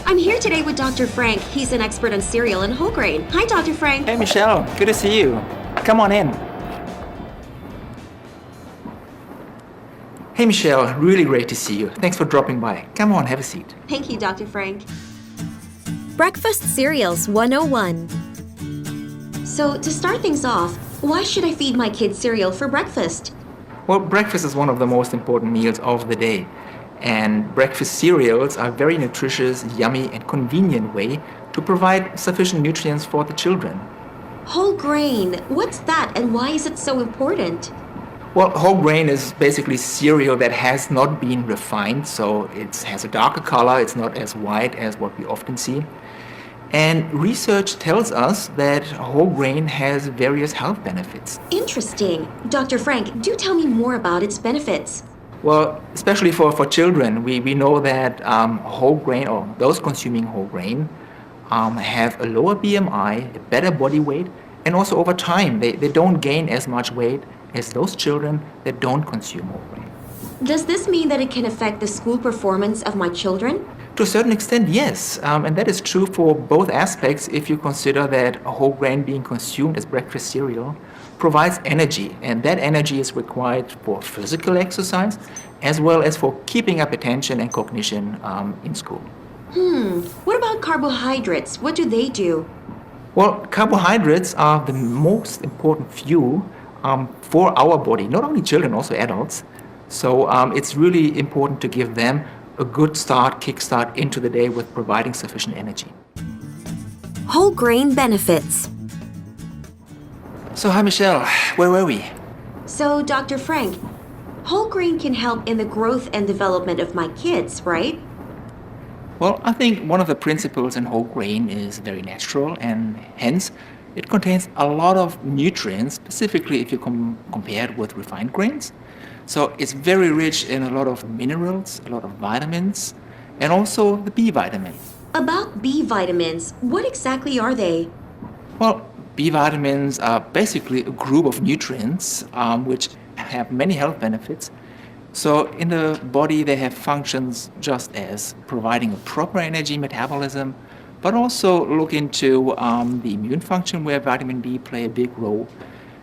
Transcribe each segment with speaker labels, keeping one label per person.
Speaker 1: I'm here today with Dr. Frank. He's an expert on cereal and whole grain. Hi, Dr. Frank.
Speaker 2: Hey, Michelle. Good to see you. Come on in. Hey, Michelle. Really great to see you. Thanks for dropping by. Come on, have a seat.
Speaker 1: Thank you, Dr. Frank.
Speaker 3: Breakfast Cereals 101.
Speaker 1: So, to start things off, why should I feed my kids cereal for breakfast?
Speaker 2: Well, breakfast is one of the most important meals of the day. And breakfast cereals are a very nutritious, yummy, and convenient way to provide sufficient nutrients for the children.
Speaker 1: Whole grain, what's that and why is it so important?
Speaker 2: Well, whole grain is basically cereal that has not been refined, so it has a darker color, it's not as white as what we often see. And research tells us that whole grain has various health benefits.
Speaker 1: Interesting. Dr. Frank, do tell me more about its benefits.
Speaker 2: Well, especially for children, we know that whole grain, or those consuming whole grain, have a lower BMI, a better body weight, and also over time they don't gain as much weight as those children that don't consume whole grain.
Speaker 1: Does this mean that it can affect the school performance of my children?
Speaker 2: To a certain extent, yes. And that is true for both aspects if you consider that whole grain being consumed as breakfast cereal provides energy, and that energy is required for physical exercise as well as for keeping up attention and cognition in school.
Speaker 1: What about carbohydrates? What do they do?
Speaker 2: Well, carbohydrates are the most important fuel for our body, not only children, also adults. So it's really important to give them a good kickstart into the day with providing sufficient energy.
Speaker 3: Whole grain benefits.
Speaker 2: So, hi Michelle, where were we?
Speaker 1: So, Dr. Frank, whole grain can help in the growth and development of my kids, right?
Speaker 2: Well, I think one of the principles in whole grain is very natural, and hence it contains a lot of nutrients, specifically if you compare it with refined grains. So it's very rich in a lot of minerals, a lot of vitamins, and also the B vitamin.
Speaker 1: About B vitamins, what exactly are they?
Speaker 2: Well, B vitamins are basically a group of nutrients which have many health benefits. So in the body, they have functions just as providing a proper energy metabolism, but also look into the immune function where vitamin B play a big role,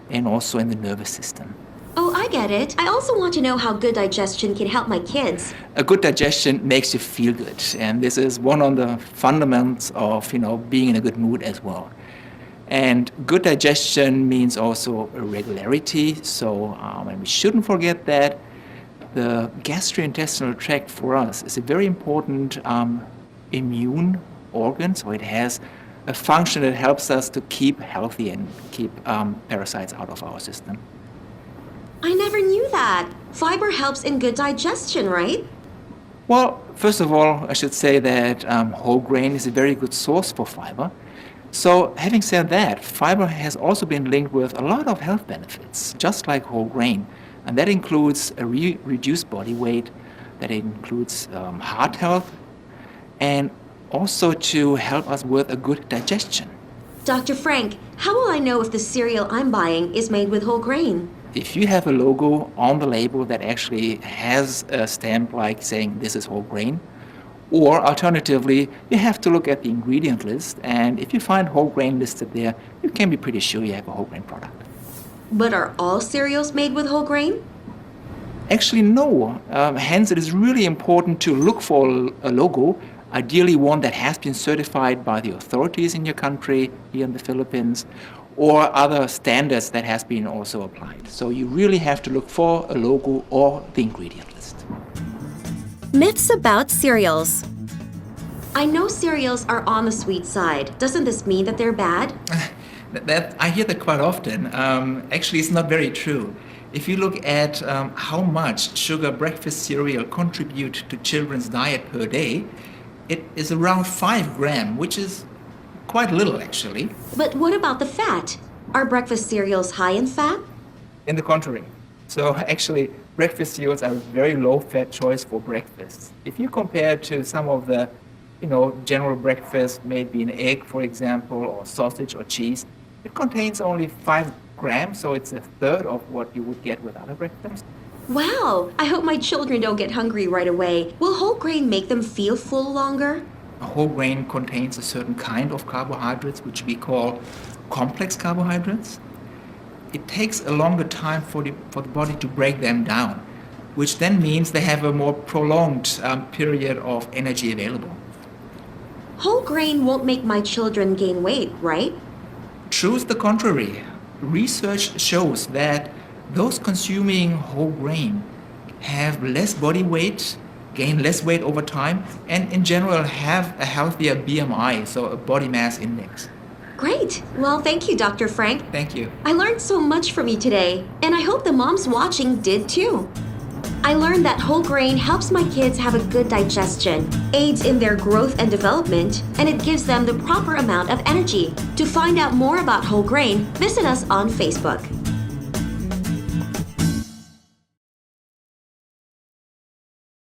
Speaker 2: and also in the nervous system.
Speaker 1: Oh, I get it. I also want to know how good digestion can help my kids.
Speaker 2: A good digestion makes you feel good, and this is one of the fundamentals of being in a good mood as well. And good digestion means also regularity. So, and we shouldn't forget that the gastrointestinal tract for us is a very important immune organ. So it has a function that helps us to keep healthy and keep parasites out of our system.
Speaker 1: I never knew that. Fiber helps in good digestion, right?
Speaker 2: Well, first of all, I should say that whole grain is a very good source for fiber. So having said that, fiber has also been linked with a lot of health benefits, just like whole grain. And that includes a reduced body weight, that includes heart health, and also to help us with a good digestion.
Speaker 1: Dr. Frank, how will I know if the cereal I'm buying is made with whole grain?
Speaker 2: If you have a logo on the label that actually has a stamp like saying this is whole grain, or alternatively, you have to look at the ingredient list, and if you find whole grain listed there, you can be pretty sure you have a whole grain product.
Speaker 1: But are all cereals made with whole grain?
Speaker 2: Actually, no. Hence, it is really important to look for a logo, ideally one that has been certified by the authorities in your country, here in the Philippines, or other standards that has been also applied. So you really have to look for a logo or the ingredient list.
Speaker 3: Myths about cereals.
Speaker 1: I know cereals are on the sweet side. Doesn't this mean that they're bad?
Speaker 2: I hear that quite often. Actually, it's not very true. If you look at how much sugar breakfast cereal contribute to children's diet per day, it is around 5 grams, which is quite little actually.
Speaker 1: But what about the fat? Are breakfast cereals high in fat?
Speaker 2: In the contrary. So actually, breakfast cereals are a very low-fat choice for breakfast. If you compare to some of the, general breakfast, maybe an egg, for example, or sausage or cheese, it contains only 5 grams, so it's a third of what you would get with other breakfasts.
Speaker 1: Wow! I hope my children don't get hungry right away. Will whole grain make them feel full longer?
Speaker 2: a whole grain contains a certain kind of carbohydrates, which we call complex carbohydrates. It takes a longer time for the body to break them down, which then means they have a more prolonged period of energy available.
Speaker 1: Whole grain won't make my children gain weight, right?
Speaker 2: Truth the contrary. Research shows that those consuming whole grain have less body weight, gain less weight over time, and in general have a healthier BMI, so a body mass index.
Speaker 1: Great. Well, thank you, Dr. Frank.
Speaker 2: Thank you.
Speaker 1: I learned so much from you today, and I hope the moms watching did too. I learned that whole grain helps my kids have a good digestion, aids in their growth and development, and it gives them the proper amount of energy. To find out more about whole grain, visit us on Facebook.